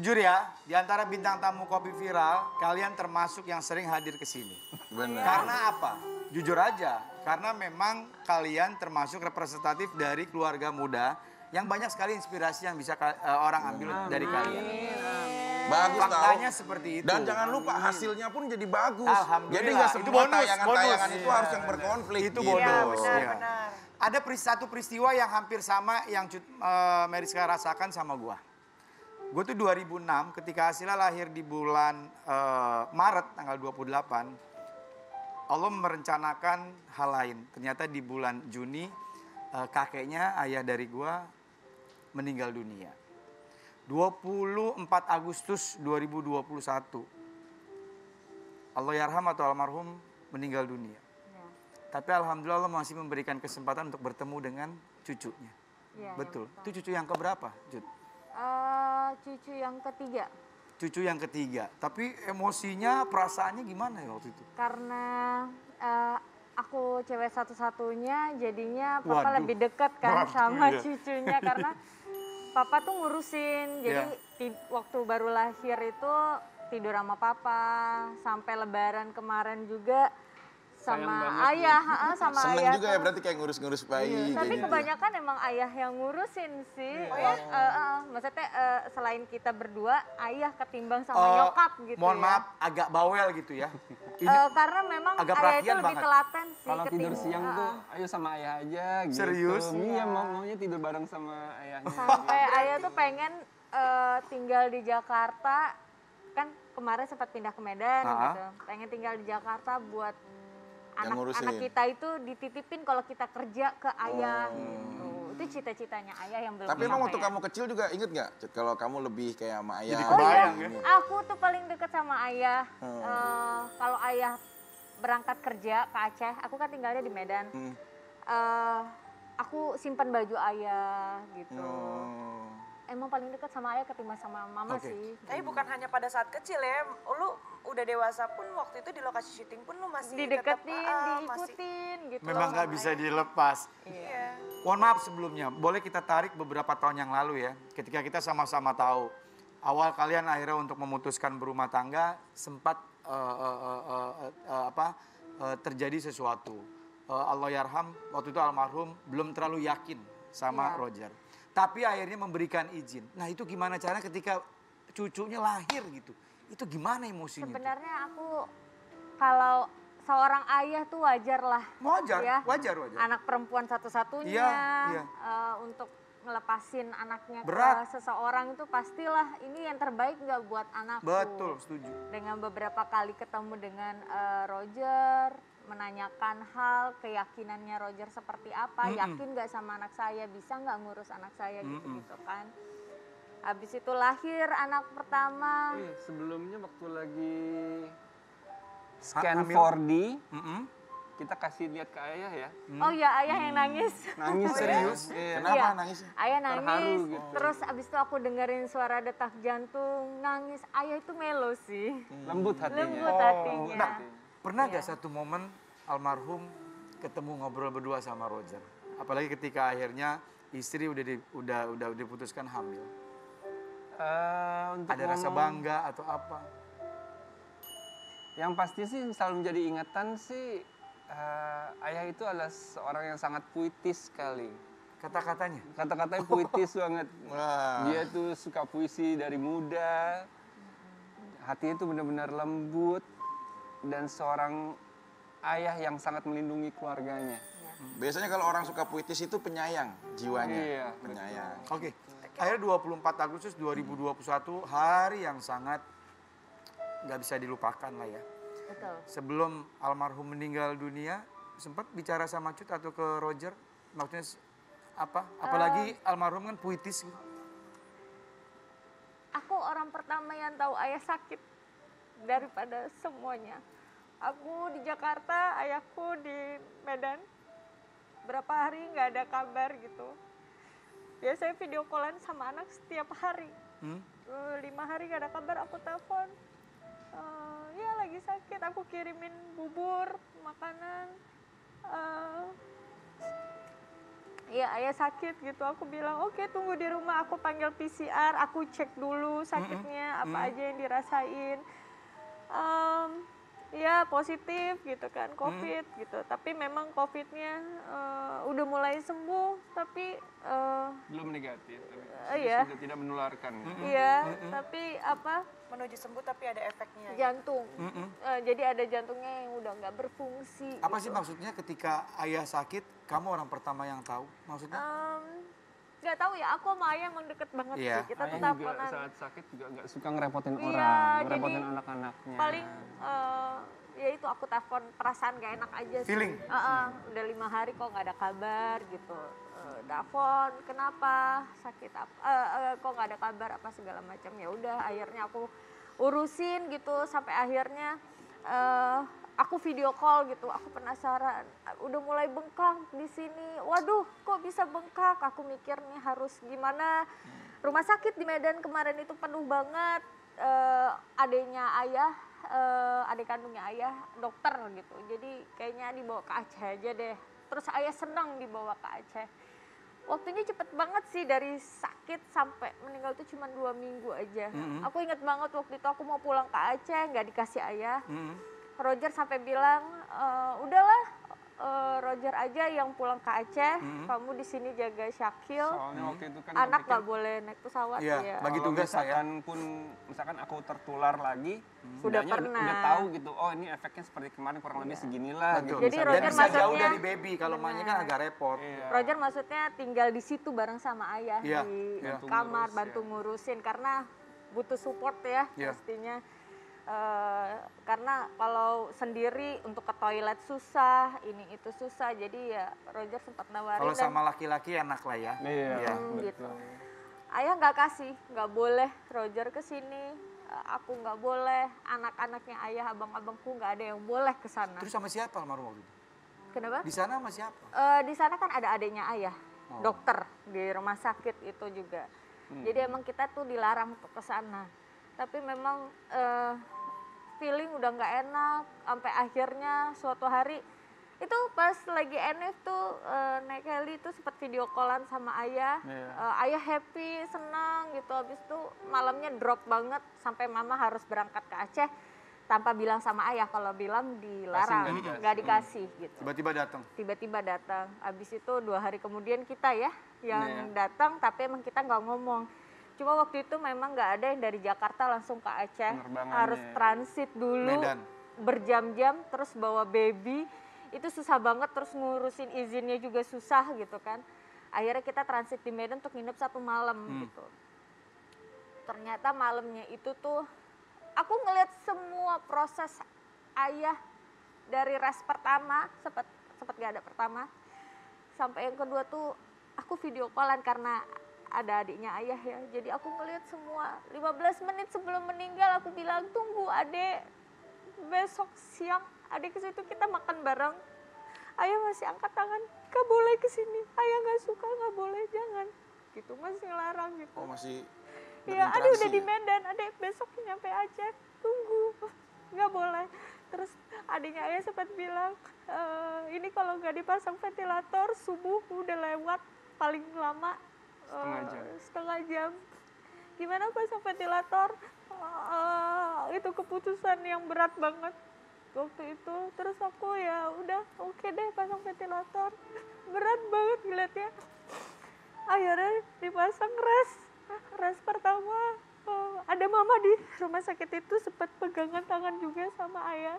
Jujur ya, di antara bintang tamu Kopi Viral, kalian termasuk yang sering hadir ke sini. Benar. Karena apa? Jujur aja, karena memang kalian termasuk representatif dari keluarga muda yang banyak sekali inspirasi yang bisa orang ambil dari kalian. Bagus Faktanya tahu. seperti itu. Dan jangan lupa hasilnya pun jadi bagus. Alhamdulillah. Jadi nggak Itu semua bonus, tayangan-tayangan bonus. itu harus yang berkonflik. Itu gitu. bonus. Benar, Iya. benar. Ada satu peristiwa yang hampir sama yang Meriska rasakan sama gua. Gue tuh 2006 ketika Asila lahir di bulan Maret tanggal 28. Allah merencanakan hal lain. Ternyata di bulan Juni kakeknya, ayah dari gua meninggal dunia. 24 Agustus 2021. Allahyarham atau almarhum meninggal dunia. Ya. Tapi alhamdulillah Allah masih memberikan kesempatan untuk bertemu dengan cucunya. Ya, Betul. Ya, Itu cucu yang keberapa, Jud? Cucu yang ketiga. Cucu yang ketiga. Tapi emosinya, perasaannya gimana ya waktu itu? Karena aku cewek satu-satunya, jadinya papa Waduh. lebih dekat kan Waduh, sama iya. cucunya karena papa tuh ngurusin. Jadi waktu baru lahir itu tidur sama papa, sampai lebaran kemarin juga sama ayah, sama Seneng ayah. juga ya berarti kayak ngurus-ngurus bayi. Tapi kayak gitu. kebanyakan emang ayah yang ngurusin sih. Maksudnya selain kita berdua, ayah ketimbang sama nyokap gitu Mohon ya. maaf, agak bawel gitu ya. Karena memang agak ayah itu perhatian lebih banget. telaten sih. Kalau tidur ketimbang- siang tuh, ayo sama ayah aja gitu. Serius? Iya, maunya tidur bareng sama ayahnya. Sampai ayah tuh pengen tinggal di Jakarta, kan kemarin sempat pindah ke Medan gitu. Pengen tinggal di Jakarta buat ngurusin. anak kita itu dititipin kalau kita kerja ke ayah gitu. Itu cita-citanya ayah yang belum Tapi emang waktu kesampaian. kamu kecil juga inget nggak? Cud, kalau kamu lebih kayak sama ayah. Jadi Oh iya, kebayang ya. aku tuh paling deket sama ayah. Kalau ayah berangkat kerja ke Aceh, aku kan tinggalnya di Medan. Aku simpan baju ayah gitu. Emang paling dekat sama ayah ketimbang sama mama sih. Tapi bukan hanya pada saat kecil ya, lu udah dewasa pun waktu itu di lokasi syuting pun lu masih Dideketin, tetap, diikutin gitu. Memang nggak bisa dilepas. Iya. Mohon maaf sebelumnya, boleh kita tarik beberapa tahun yang lalu ya. Ketika kita sama-sama tahu, awal kalian akhirnya untuk memutuskan berumah tangga, sempat terjadi sesuatu. Allahyarham, waktu itu almarhum belum terlalu yakin sama Roger. Tapi akhirnya memberikan izin. Nah itu gimana caranya ketika cucunya lahir gitu? Itu gimana emosinya? Sebenarnya aku kalau seorang ayah tuh wajar lah. Wajar, ya. wajar. Anak perempuan satu-satunya Iya. untuk ngelepasin anaknya Berat. ke seseorang itu pastilah ini yang terbaik nggak buat anakku. Betul, setuju. Dengan beberapa kali ketemu dengan Roger, menanyakan hal keyakinannya Roger seperti apa, yakin nggak sama anak saya, bisa nggak ngurus anak saya gitu kan. Habis itu lahir anak pertama. Sebelumnya waktu lagi scan Hamil. 4D, kita kasih lihat ke ayah ya. Oh ya, ayah yang nangis. Nangis serius. Iya. Kenapa Iya. nangisnya? Ayah nangis, Terharu gitu. terus abis itu aku dengerin suara detak jantung, nangis. Ayah itu melo sih, Lembut hatinya. lembut hatinya. Nah, pernah gak satu momen almarhum ketemu ngobrol berdua sama Roger? Apalagi ketika akhirnya istri udah diputuskan hamil. Untuk Ada rasa ngomong- bangga atau apa? Yang pasti sih selalu menjadi ingatan sih, ayah itu adalah seorang yang sangat puitis sekali. Kata-katanya? Kata-katanya puitis banget. Wah. Dia tuh suka puisi dari muda. Hatinya itu benar-benar lembut. Dan seorang ayah yang sangat melindungi keluarganya. Biasanya kalau orang suka puitis itu penyayang jiwanya. Iya. Penyayang. Oke. Akhirnya 24 Agustus 2021, hari yang sangat nggak bisa dilupakan lah ya. Betul. Sebelum almarhum meninggal dunia, sempat bicara sama Cut atau ke Roger? Maksudnya apa? Apalagi almarhum kan puitis. Aku orang pertama yang tahu ayah sakit daripada semuanya. Aku di Jakarta, ayahku di Medan. Berapa hari nggak ada kabar gitu. Biasanya video callan sama anak setiap hari. 5 hari nggak ada kabar, aku telepon. Ya lagi sakit, aku kirimin bubur, makanan. Iya, ayah sakit gitu. Aku bilang, oke tunggu di rumah, aku panggil PCR, aku cek dulu sakitnya, apa aja yang dirasain. Em, ya positif gitu kan, COVID gitu. Tapi memang COVID-nya udah mulai sembuh, tapi Belum negatif, tapi iya. sudah tidak menularkan. iya, tapi apa Menuju sembuh tapi ada efeknya. jantung. Jadi ada jantungnya yang udah nggak berfungsi. Apa sih gitu. maksudnya ketika ayah sakit, kamu orang pertama yang tahu? Maksudnya? Nggak tahu ya, aku sama ayah emang deket banget Iya. sih. Kita Ayah tuh juga teleponan. saat sakit juga nggak suka ngerepotin Iya, orang, jadi ngerepotin anak-anaknya. Paling ya itu aku telepon perasaan gak enak aja sih. Feeling? Udah 5 hari kok nggak ada kabar gitu. Telepon, kenapa sakit apa? Kok nggak ada kabar apa segala macam. Ya udah, akhirnya aku urusin gitu sampai akhirnya aku video call gitu. Aku penasaran, udah mulai bengkak di sini. Waduh, kok bisa bengkak? Aku mikir nih harus gimana. Rumah sakit di Medan kemarin itu penuh banget. Adiknya ayah, adik kandungnya ayah dokter gitu. Jadi kayaknya dibawa ke Aceh aja deh. Terus ayah senang dibawa ke Aceh. Waktunya cepet banget sih, dari sakit sampai meninggal itu cuma 2 minggu aja. Aku inget banget waktu itu aku mau pulang ke Aceh, nggak dikasih ayah. Roger sampai bilang, udahlah Roger aja yang pulang ke Aceh, kamu di sini jaga Syakil. Soalnya waktu itu kan Anak aku nggak pikir, boleh naik pesawat. Iya, ya. bagi kalau tugas saya. misalkan aku tertular lagi, Udah setidaknya pernah. udah tahu gitu. Oh, ini efeknya seperti kemarin kurang lebih seginilah Betul. gitu. Jadi Bisa Dan Roger bisa jauh maksudnya- dari baby, kalau emaknya kan agak repot. Iya. Roger maksudnya tinggal di situ bareng sama ayah Iya, di iya. kamar, Ngurus, bantu ya. ngurusin karena butuh support ya Iya. pastinya. Karena kalau sendiri untuk ke toilet susah, ini itu susah, jadi ya Roger sempat nawarin. Kalau dan sama laki-laki enak lah ya. Iya, gitu. betul. Ayah nggak kasih, nggak boleh Roger ke sini, aku nggak boleh, anak-anaknya ayah, abang-abangku nggak ada yang boleh ke sana. Terus sama siapa almarhum waktu itu? Kenapa? Di sana sama siapa? Di sana kan ada adiknya ayah, dokter di rumah sakit itu juga. Jadi emang kita tuh dilarang untuk ke sana. Tapi memang feeling udah nggak enak, sampai akhirnya suatu hari itu pas lagi NF tuh naik heli itu sempat video callan sama ayah. Iya. Ayah happy, senang gitu. Habis itu malamnya drop banget sampai mama harus berangkat ke Aceh tanpa bilang sama ayah. Kalau bilang dilarang, nggak nggak dikasih gitu. Tiba-tiba datang. Tiba-tiba datang. Habis itu 2 hari kemudian kita ya yang Iya. datang, tapi emang kita nggak ngomong. Cuma waktu itu memang nggak ada yang dari Jakarta langsung ke Aceh, Penerbangannya. harus transit dulu Medan. berjam-jam, terus bawa baby, itu susah banget, terus ngurusin izinnya juga susah gitu kan. Akhirnya kita transit di Medan untuk nginep 1 malam gitu. Ternyata malamnya itu tuh aku ngeliat semua proses ayah dari res pertama, sempat gak ada pertama, sampai yang kedua tuh aku video callan karena ada adiknya ayah ya. Jadi aku ngeliat semua. 15 menit sebelum meninggal aku bilang, tunggu adek, besok siang adek ke situ kita makan bareng. Ayah masih angkat tangan, gak boleh kesini. Ayah gak suka, gak boleh, jangan. Gitu, masih ngelarang gitu. Oh, masih Iya, adek berinteraksi udah di ya? Medan, adek besok nyampe Aceh, tunggu, nggak boleh. Terus adiknya ayah sempat bilang, ini kalau nggak dipasang ventilator subuh udah lewat paling lama setengah jam. Gimana pasang ventilator? Itu keputusan yang berat banget waktu itu. Terus aku ya udah oke deh pasang ventilator. Berat banget ngeliatnya. Akhirnya dipasang res pertama. Ada mama di rumah sakit itu sempat pegangan tangan juga sama ayah.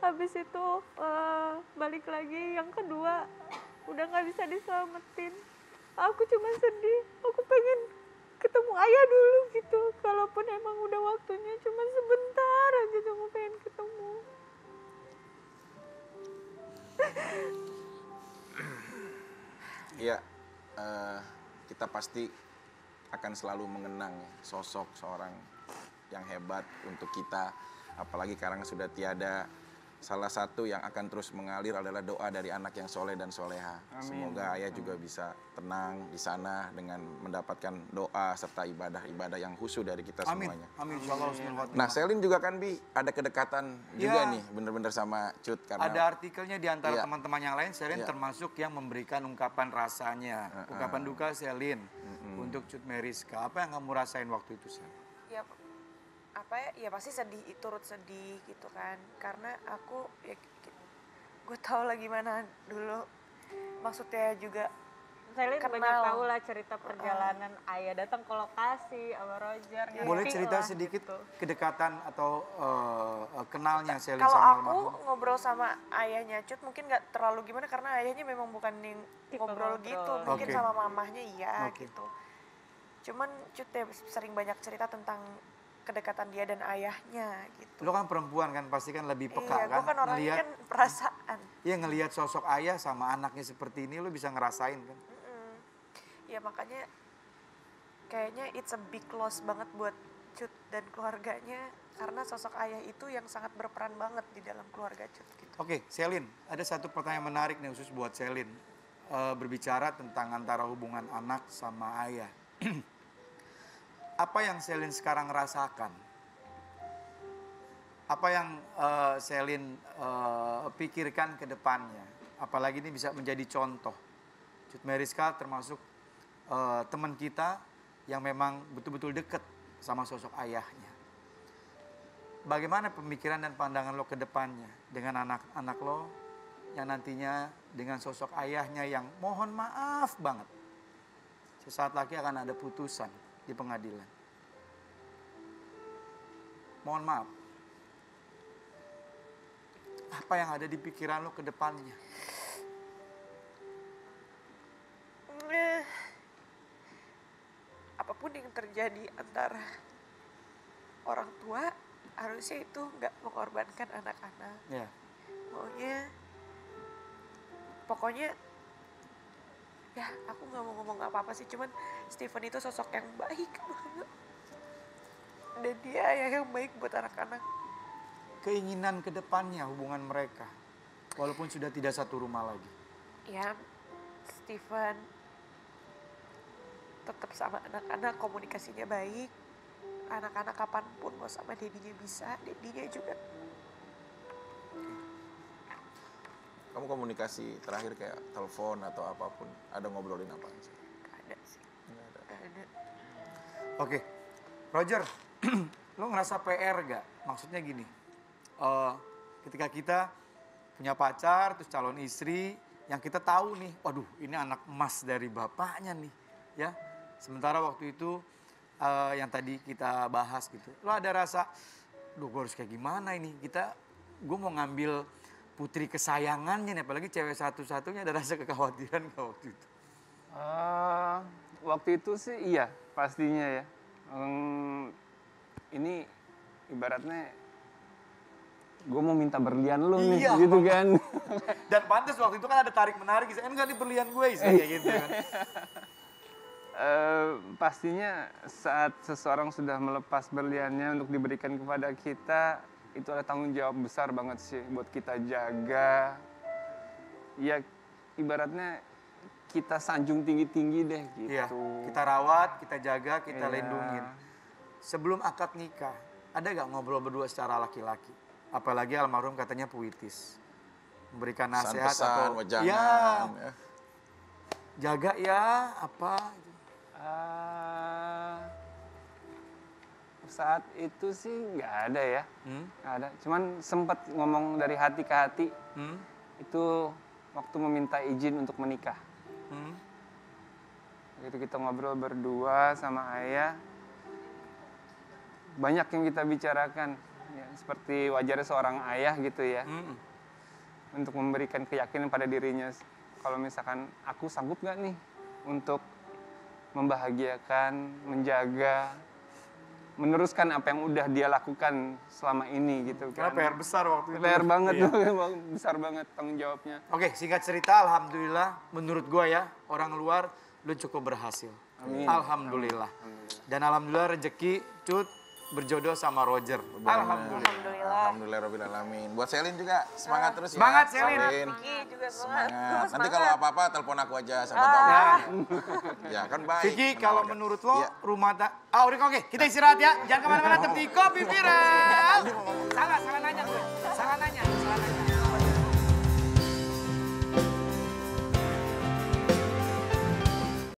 Habis itu balik lagi yang kedua udah nggak bisa diselamatin. Aku cuma sedih, aku pengen ketemu ayah dulu gitu. Kalaupun emang udah waktunya cuma sebentar aja cuma pengen ketemu. Iya, kita pasti akan selalu mengenang ya, sosok seorang yang hebat untuk kita. Apalagi sekarang sudah tiada, salah satu yang akan terus mengalir adalah doa dari anak yang soleh dan soleha. Semoga ayah juga bisa tenang di sana dengan mendapatkan doa serta ibadah-ibadah yang khusyuk dari kita Amin. semuanya. Amin. Insyaallah husnul khotimah. Nah, Selin juga kan Bi ada kedekatan juga Iya. nih, bener-bener sama Cut karena Ada artikelnya di antara Iya. teman-teman yang lain, Selin Iya. termasuk yang memberikan ungkapan rasanya. Ungkapan duka Selin untuk Cut Meriska. Apa yang kamu rasain waktu itu, Sel? Ya apa ya, ya pasti sedih, turut sedih gitu kan, karena aku ya gue tau lah gimana dulu, maksudnya juga Selin Kenal. banyak tahu lah cerita perjalanan ayah datang ke lokasi sama Roger. Boleh ngerti cerita lah sedikit gitu. kedekatan atau kenalnya Selin kalau sama aku almarhum? ngobrol sama ayahnya Cut mungkin nggak terlalu gimana karena ayahnya memang bukan yang Tipe ngobrol ngobrol. gitu, mungkin Oke. sama mamahnya iya Oke. gitu. Cuman Cut ya sering banyak cerita tentang kedekatan dia dan ayahnya gitu. Lo kan perempuan kan, pasti kan lebih peka Iya, gue kan? kan orangnya Ngelihat, kan perasaan. iya ngelihat sosok ayah sama anaknya seperti ini, lo bisa ngerasain kan? Ya makanya kayaknya it's a big loss banget buat Cut dan keluarganya karena sosok ayah itu yang sangat berperan banget di dalam keluarga Cut gitu. Oke, Selin, ada satu pertanyaan menarik nih khusus buat Selin. Berbicara tentang antara hubungan anak sama ayah. Apa yang Selin sekarang rasakan? Apa yang Selin pikirkan ke depannya? Apalagi ini bisa menjadi contoh. Cut Meriska termasuk teman kita yang memang betul-betul dekat sama sosok ayahnya. Bagaimana pemikiran dan pandangan lo ke depannya dengan anak-anak lo yang nantinya dengan sosok ayahnya yang mohon maaf banget. Sesaat lagi akan ada putusan di pengadilan. Mohon maaf. Apa yang ada di pikiran lo ke depannya? Apapun yang terjadi antara orang tua harusnya itu nggak mengorbankan anak-anak. Ya. Pokoknya ya aku nggak mau ngomong apa-apa sih, cuman Steven itu sosok yang baik banget dan dia ayah yang baik buat anak-anak. Keinginan ke depannya hubungan mereka. Walaupun sudah tidak satu rumah lagi. Ya Steven tetap sama anak-anak, komunikasinya baik. Anak-anak kapanpun mau sama dedinya bisa, dedinya juga. kamu komunikasi terakhir kayak telepon atau apapun, ada ngobrolin apa sih? Gak ada sih. Nggak ada. Gak ada. Oke, Roger, lo ngerasa PR gak? Maksudnya gini, ketika kita punya pacar, terus calon istri, yang kita tahu nih, waduh ini anak emas dari bapaknya nih, ya. Sementara waktu itu yang tadi kita bahas gitu, lo ada rasa, duh gue harus kayak gimana ini? Gue mau ngambil putri kesayangannya nih, apalagi cewek satu-satunya, ada rasa kekhawatiran gak waktu itu? Waktu itu sih iya, pastinya ya. Ini ibaratnya gue mau minta berlian lu nih, Iya, gitu kan. Dan pantas waktu itu kan ada tarik-menarik, enggak di berlian gue, kayak gitu kan. Pastinya saat seseorang sudah melepas berliannya untuk diberikan kepada kita, itu ada tanggung jawab besar banget sih buat kita jaga. Ya ibaratnya kita sanjung tinggi-tinggi deh gitu. Iya, kita rawat, kita jaga, kita Iya. lindungin. Sebelum akad nikah, ada gak ngobrol berdua secara laki-laki? Apalagi almarhum katanya puitis. Memberikan nasihat Pesan-pesan, atau wejangan, ya, ya. jaga ya, apa gitu. Saat itu sih nggak ada ya, Hmm? nggak ada. Cuman sempat ngomong dari hati ke hati, Hmm? itu waktu meminta izin untuk menikah. Hmm? Gitu kita ngobrol berdua sama ayah, banyak yang kita bicarakan, ya, seperti wajarnya seorang ayah gitu ya, Hmm? untuk memberikan keyakinan pada dirinya. Kalau misalkan aku sanggup nggak nih untuk membahagiakan, menjaga, meneruskan apa yang udah dia lakukan selama ini gitu Karena kan. PR besar waktu itu. PR banget Iya. tuh, besar banget tanggung jawabnya. Oke, singkat cerita, alhamdulillah, menurut gua ya, orang luar, lu cukup berhasil. Amin. Alhamdulillah. Dan alhamdulillah rezeki, Cut, berjodoh sama Roger. Alhamdulillah. Alhamdulillah. Alhamdulillahirobbilalamin. Buat Selin juga semangat terus ya. Semangat, Selin. Vicky juga semangat. Semangat. Nanti kalau apa-apa telepon aku aja, siapa Ah. tahu. Ya. Ya kan baik. Vicky, kalau menawarkan. menurut lo Iya. rumah udah oke, kita istirahat ya. Jangan kemana-mana, tapi Kopi Viral.